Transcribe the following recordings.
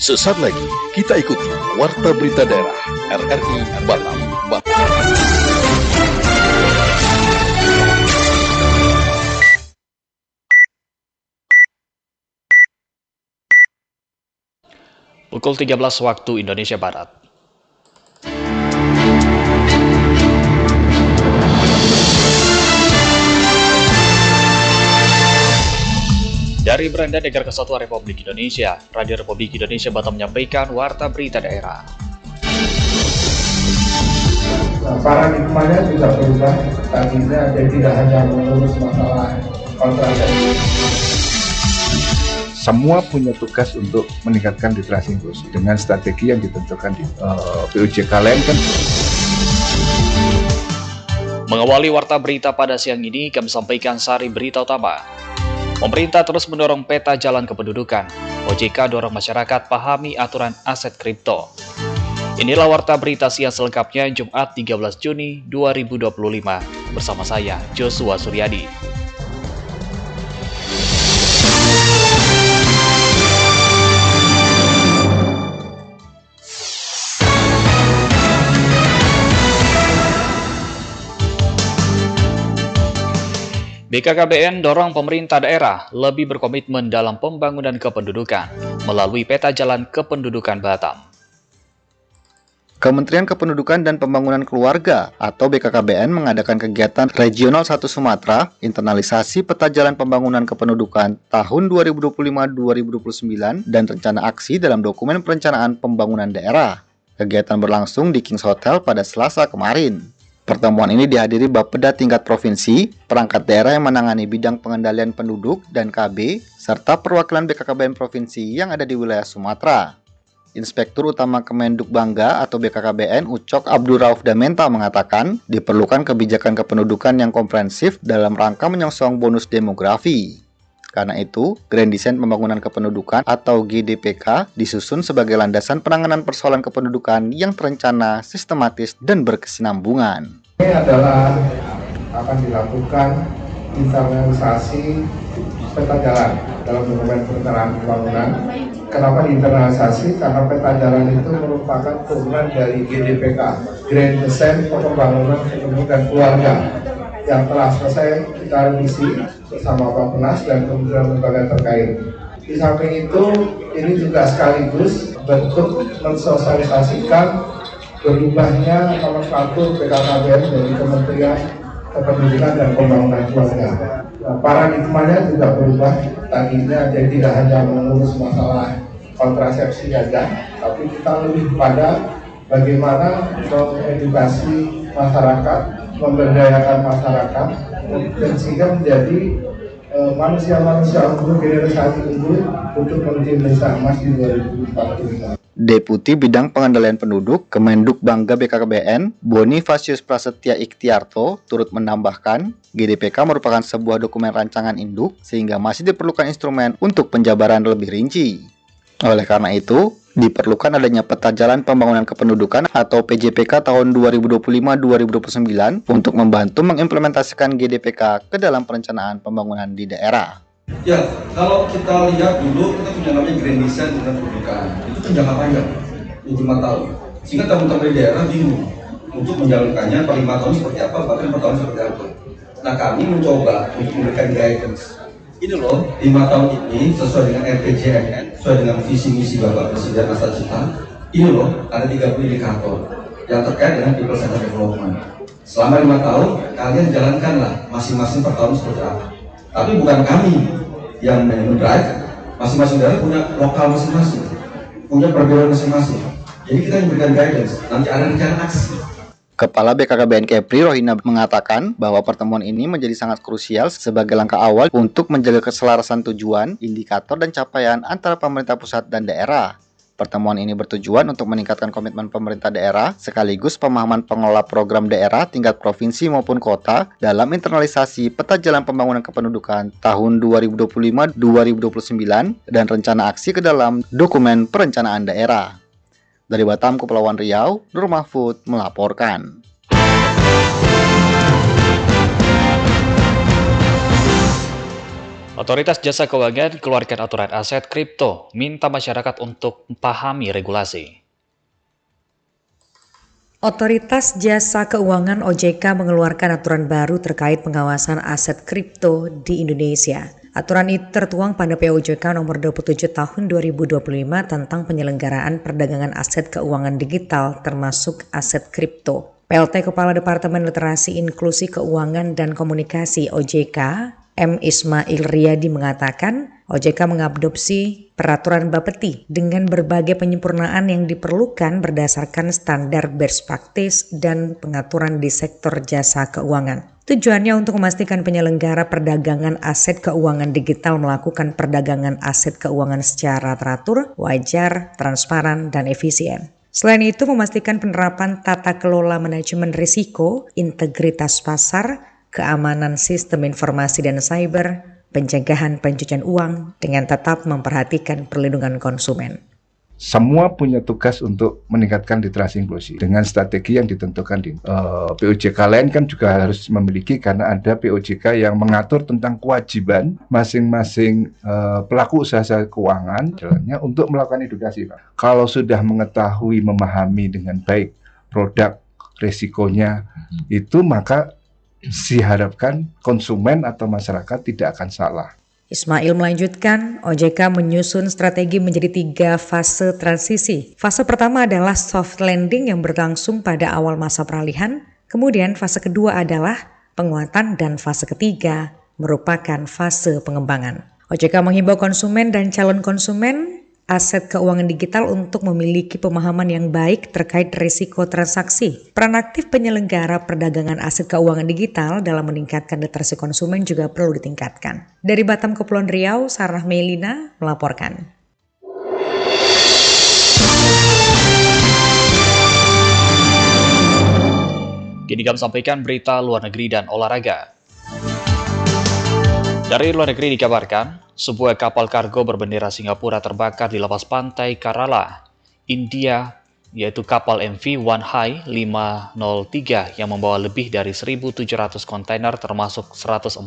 Sesaat lagi kita ikuti Warta Berita Daerah RRI Batam. Pukul 13 waktu Indonesia Barat. Dari Beranda Negara Kesatuan Republik Indonesia, Radio Republik Indonesia Batam menyampaikan Warta Berita Daerah. Paradigmanya juga berubah, tadinya dia tidak hanya mengurus masalah kontrasepsi. Semua punya tugas untuk meningkatkan literasi inklusi dengan strategi yang ditentukan di PUJK lain kan. Mengawali Warta Berita pada siang ini, kami sampaikan sari berita utama. Pemerintah terus mendorong peta jalan kependudukan. OJK dorong masyarakat pahami aturan aset kripto. Inilah Warta Berita siang selengkapnya Jumat 13 Juni 2025. Bersama saya, Joshua Suryadi. BKKBN dorong pemerintah daerah lebih berkomitmen dalam pembangunan kependudukan melalui peta jalan kependudukan Batam. Kementerian Kependudukan dan Pembangunan Keluarga atau BKKBN mengadakan kegiatan Regional 1 Sumatera internalisasi peta jalan pembangunan kependudukan tahun 2025-2029 dan rencana aksi dalam dokumen perencanaan pembangunan daerah. Kegiatan berlangsung di Kings Hotel pada Selasa kemarin. Pertemuan ini dihadiri Bapeda tingkat provinsi, perangkat daerah yang menangani bidang pengendalian penduduk dan KB, serta perwakilan BKKBN provinsi yang ada di wilayah Sumatera. Inspektur Utama Kemenduk Bangga atau BKKBN Ucok Abdul Rauf Damenta mengatakan diperlukan kebijakan kependudukan yang komprehensif dalam rangka menyongsong bonus demografi. Karena itu, Grand Design Pembangunan Kependudukan atau GDPK disusun sebagai landasan penanganan persoalan kependudukan yang terencana, sistematis, dan berkesinambungan. Ini adalah akan dilakukan internalisasi peta jalan dalam dokumen perencanaan pembangunan. Kenapa diinternalisasi? Karena peta jalan itu merupakan turunan dari GDPK, Grand Design Pembangunan Kependudukan Keluarga, yang telah selesai kita revisi bersama Bappenas dan kementerian lembaga terkait. Di samping itu, ini juga sekaligus bentuk mensosialisasikan berubahnya nomenklatur BKKBN dari Kementerian Kependudukan dan Pembangunan Keluarga. Paradigmanya juga berubah, tadinya dia tidak hanya mengurus masalah kontrasepsi saja, tapi kita lebih pada bagaimana mengedukasi masyarakat, memberdayakan masyarakat, dan sehingga menjadi manusia-manusia unggul, generasi unggul untuk menuju Indonesia Emas di 2045. Deputi Bidang Pengendalian Penduduk Kemenduk Bangga BKKBN, Bonifasius Prasetya Ikhtiarto, turut menambahkan, GDPK merupakan sebuah dokumen rancangan induk sehingga masih diperlukan instrumen untuk penjabaran lebih rinci. Oleh karena itu, diperlukan adanya peta jalan pembangunan kependudukan atau PJPK tahun 2025-2029 untuk membantu mengimplementasikan GDPK ke dalam perencanaan pembangunan di daerah. Ya, kalau kita lihat dulu, kita punya namanya Grand Design Kependudukan. Itu kan jangka panjang, 5 tahun. Sehingga teman-teman di daerah bingung untuk menjalankannya, per 5 tahun seperti apa, bahkan per tahun seperti apa. Nah, kami mencoba untuk memberikan guidance. Ini loh, 5 tahun ini sesuai dengan RPJMN, sesuai dengan visi misi Bapak Presiden Asal Cita. Ini loh, ada 30 indikator yang terkait dengan people centered development. Selama 5 tahun, kalian jalankanlah masing-masing per tahun seperti apa. Tapi bukan kami yang mendrive, masing-masing daerah punya lokal masing-masing, punya perbedaan masing-masing. Jadi kita memberikan guidance, nanti ada rencana aksi. Kepala BKKBN Kepri Rohina mengatakan bahwa pertemuan ini menjadi sangat krusial sebagai langkah awal untuk menjaga keselarasan tujuan, indikator, dan capaian antara pemerintah pusat dan daerah. Pertemuan ini bertujuan untuk meningkatkan komitmen pemerintah daerah sekaligus pemahaman pengelola program daerah tingkat provinsi maupun kota dalam internalisasi peta jalan pembangunan kependudukan tahun 2025-2029 dan rencana aksi ke dalam dokumen perencanaan daerah. Dari Batam, Kepulauan Riau, Nur Mahfud melaporkan. Otoritas Jasa Keuangan keluarkan aturan aset kripto, minta masyarakat untuk pahami regulasi. Otoritas Jasa Keuangan (OJK) mengeluarkan aturan baru terkait pengawasan aset kripto di Indonesia. Aturan itu tertuang pada POJK nomor 27 tahun 2025 tentang penyelenggaraan perdagangan aset keuangan digital termasuk aset kripto. PLT Kepala Departemen Literasi Inklusi Keuangan dan Komunikasi (OJK), M. Ismail Riyadi mengatakan, OJK mengadopsi peraturan Bapeti dengan berbagai penyempurnaan yang diperlukan berdasarkan standar best practice dan pengaturan di sektor jasa keuangan. Tujuannya untuk memastikan penyelenggara perdagangan aset keuangan digital melakukan perdagangan aset keuangan secara teratur, wajar, transparan, dan efisien. Selain itu, memastikan penerapan tata kelola manajemen risiko, integritas pasar, keamanan sistem informasi dan cyber, pencegahan pencucian uang dengan tetap memperhatikan perlindungan konsumen. Semua punya tugas untuk meningkatkan literasi inklusi dengan strategi yang ditentukan di POJK lain kan juga harus memiliki, karena ada POJK yang mengatur tentang kewajiban masing-masing pelaku usaha keuangan jalannya untuk melakukan edukasi. Kalau sudah mengetahui, memahami dengan baik produk resikonya itu, maka diharapkan konsumen atau masyarakat tidak akan salah. Ismail melanjutkan, OJK menyusun strategi menjadi 3 fase transisi. Fase pertama adalah soft landing yang berlangsung pada awal masa peralihan, kemudian fase kedua adalah penguatan, dan fase ketiga merupakan fase pengembangan. OJK menghimbau konsumen dan calon konsumen aset keuangan digital untuk memiliki pemahaman yang baik terkait risiko transaksi. Peran aktif penyelenggara perdagangan aset keuangan digital dalam meningkatkan literasi konsumen juga perlu ditingkatkan. Dari Batam, Kepulauan Riau, Sarah Melina melaporkan. Kini kami sampaikan berita luar negeri dan olahraga. Dari luar negeri dikabarkan, sebuah kapal kargo berbendera Singapura terbakar di lepas pantai Kerala, India, yaitu kapal MV One Hai 503 yang membawa lebih dari 1.700 kontainer termasuk 143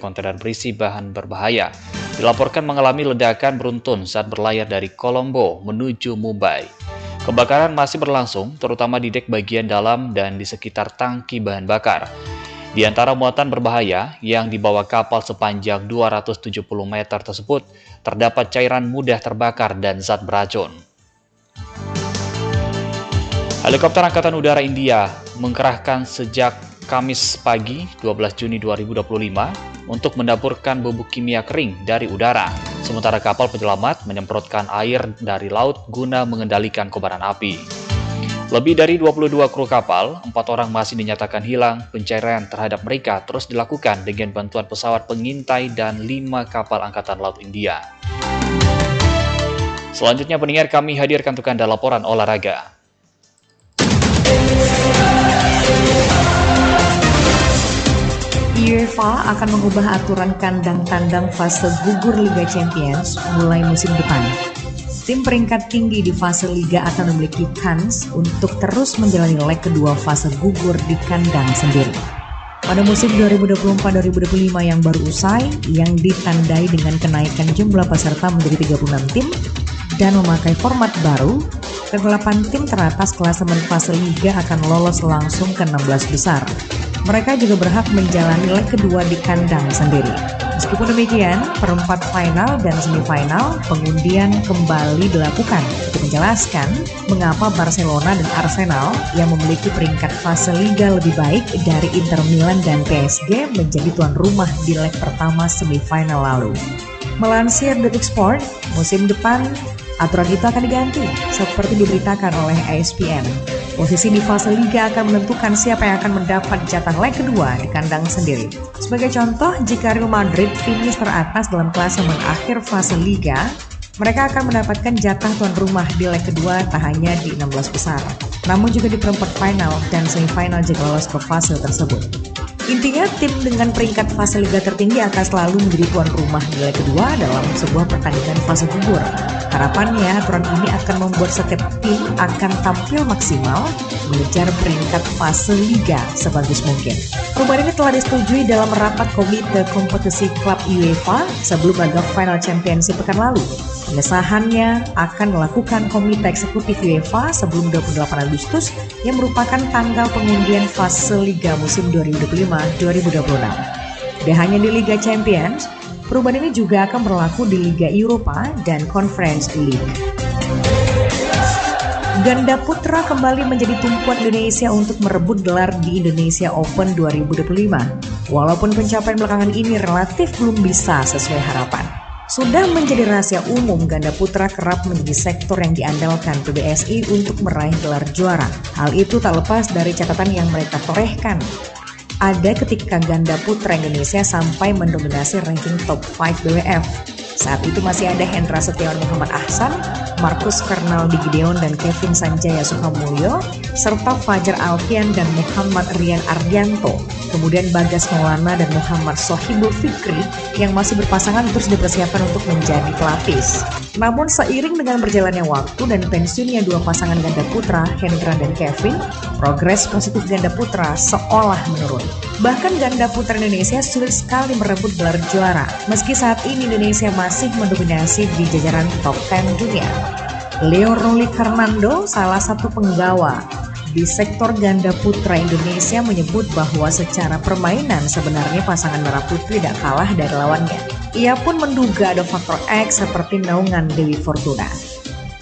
kontainer berisi bahan berbahaya. Dilaporkan mengalami ledakan beruntun saat berlayar dari Colombo menuju Mumbai. Kebakaran masih berlangsung, terutama di dek bagian dalam dan di sekitar tangki bahan bakar. Di antara muatan berbahaya yang dibawa kapal sepanjang 270 meter tersebut, terdapat cairan mudah terbakar dan zat beracun. Helikopter Angkatan Udara India mengerahkan sejak Kamis pagi 12 Juni 2025 untuk mendapurkan bubuk kimia kering dari udara, sementara kapal penyelamat menyemprotkan air dari laut guna mengendalikan kobaran api. Lebih dari 22 kru kapal, 4 orang masih dinyatakan hilang. Pencarian terhadap mereka terus dilakukan dengan bantuan pesawat pengintai dan 5 kapal Angkatan Laut India. Selanjutnya pendengar, kami hadirkan untuk Anda laporan olahraga. UEFA akan mengubah aturan kandang tandang fase gugur Liga Champions mulai musim depan. Tim peringkat tinggi di fase Liga akan memiliki kans untuk terus menjalani leg kedua fase gugur di kandang sendiri. Pada musim 2024-2025 yang baru usai, yang ditandai dengan kenaikan jumlah peserta menjadi 36 tim dan memakai format baru, ke-8 tim teratas klasemen fase Liga akan lolos langsung ke 16 besar. Mereka juga berhak menjalani leg kedua di kandang sendiri. Meskipun demikian, perempat final dan semifinal pengundian kembali dilakukan untuk menjelaskan mengapa Barcelona dan Arsenal yang memiliki peringkat fase Liga lebih baik dari Inter Milan dan PSG menjadi tuan rumah di leg pertama semifinal lalu. Melansir Detik Sport, musim depan aturan itu akan diganti seperti diberitakan oleh ESPN. Posisi di fase Liga akan menentukan siapa yang akan mendapat jatah leg kedua di kandang sendiri. Sebagai contoh, jika Real Madrid finish teratas dalam klasemen akhir fase Liga, mereka akan mendapatkan jatah tuan rumah di leg kedua tak hanya di 16 besar, namun juga di perempat final dan semifinal jika lolos ke fase tersebut. Intinya, tim dengan peringkat fase Liga tertinggi akan selalu menjadi tuan rumah di leg kedua dalam sebuah pertandingan fase gugur. Harapannya aturan ini akan membuat setiap tim akan tampil maksimal mengejar peringkat fase liga sebagus mungkin. Perubahan ini telah disetujui dalam rapat komite kompetisi klub UEFA sebelum laga final championship pekan lalu. Pengesahannya akan dilakukan komite eksekutif UEFA sebelum 28 Agustus yang merupakan tanggal pengundian fase liga musim 2025-2026. Tidak hanya di Liga Champions, perubahan ini juga akan berlaku di Liga Eropa dan Conference League. Ganda putra kembali menjadi tumpuan Indonesia untuk merebut gelar di Indonesia Open 2025. Walaupun pencapaian belakangan ini relatif belum bisa sesuai harapan. Sudah menjadi rahasia umum, ganda putra kerap menjadi sektor yang diandalkan PBSI untuk meraih gelar juara. Hal itu tak lepas dari catatan yang mereka torehkan. Ada ketika ganda putra Indonesia sampai mendominasi ranking top 5 BWF. Saat itu masih ada Hendra Setiawan Muhammad Ahsan, Markus Fernaldi Gideon dan Kevin Sanjaya Sukamulyo, serta Fajar Alfian dan Muhammad Rian Ardianto. Kemudian Bagas Maulana dan Muhammad Sohibul Fikri yang masih berpasangan terus dipersiapkan untuk menjadi pelapis. Namun seiring dengan berjalannya waktu dan pensiunnya dua pasangan ganda putra, Hendra dan Kevin, progres positif ganda putra seolah menurun. Bahkan ganda putra Indonesia sulit sekali merebut gelar juara, meski saat ini Indonesia masih mendominasi di jajaran top 10 dunia. Leo Roli Karnando, salah satu penggawa di sektor ganda putra Indonesia, menyebut bahwa secara permainan sebenarnya pasangan merah putih tidak kalah dari lawannya. Ia pun menduga ada faktor X seperti naungan Dewi Fortuna.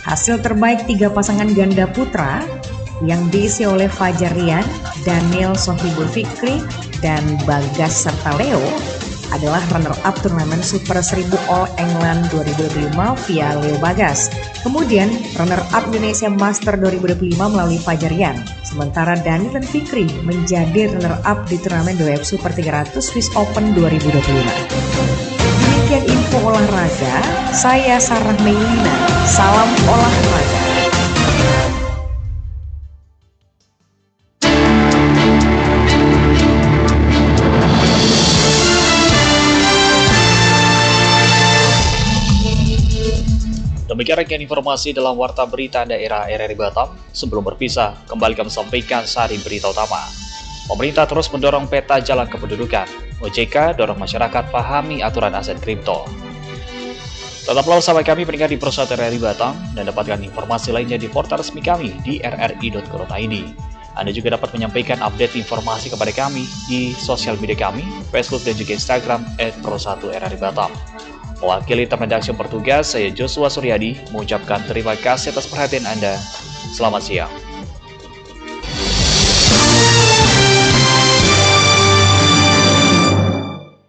Hasil terbaik tiga pasangan ganda putra yang diisi oleh Fajar Rian, Daniel Sohibul Fikri, dan Bagas serta Leo adalah runner-up turnamen Super 1000 All England 2025 via Leo Bagas. Kemudian runner-up Indonesia Master 2025 melalui Fajar Rian. Sementara Daniel dan Fikri menjadi runner-up di turnamen BWF Super 300 Swiss Open 2025. Demikian info olahraga, saya Sarah Meilina, salam olahraga. Demikian rangkaian informasi dalam Warta Berita Daerah RRI Batam. Sebelum berpisah, kembali kami sampaikan sari berita utama. Pemerintah terus mendorong peta jalan kependudukan. OJK dorong masyarakat pahami aturan aset kripto. Tetaplah bersama kami pendengar di Persatu RRI Batam dan dapatkan informasi lainnya di portal resmi kami di rri.co.id. Anda juga dapat menyampaikan update informasi kepada kami di sosial media kami, Facebook dan juga Instagram @Pro1RRI Batam. Mewakili tim redaksi bertugas, saya Joshua Suryadi mengucapkan terima kasih atas perhatian Anda. Selamat siang.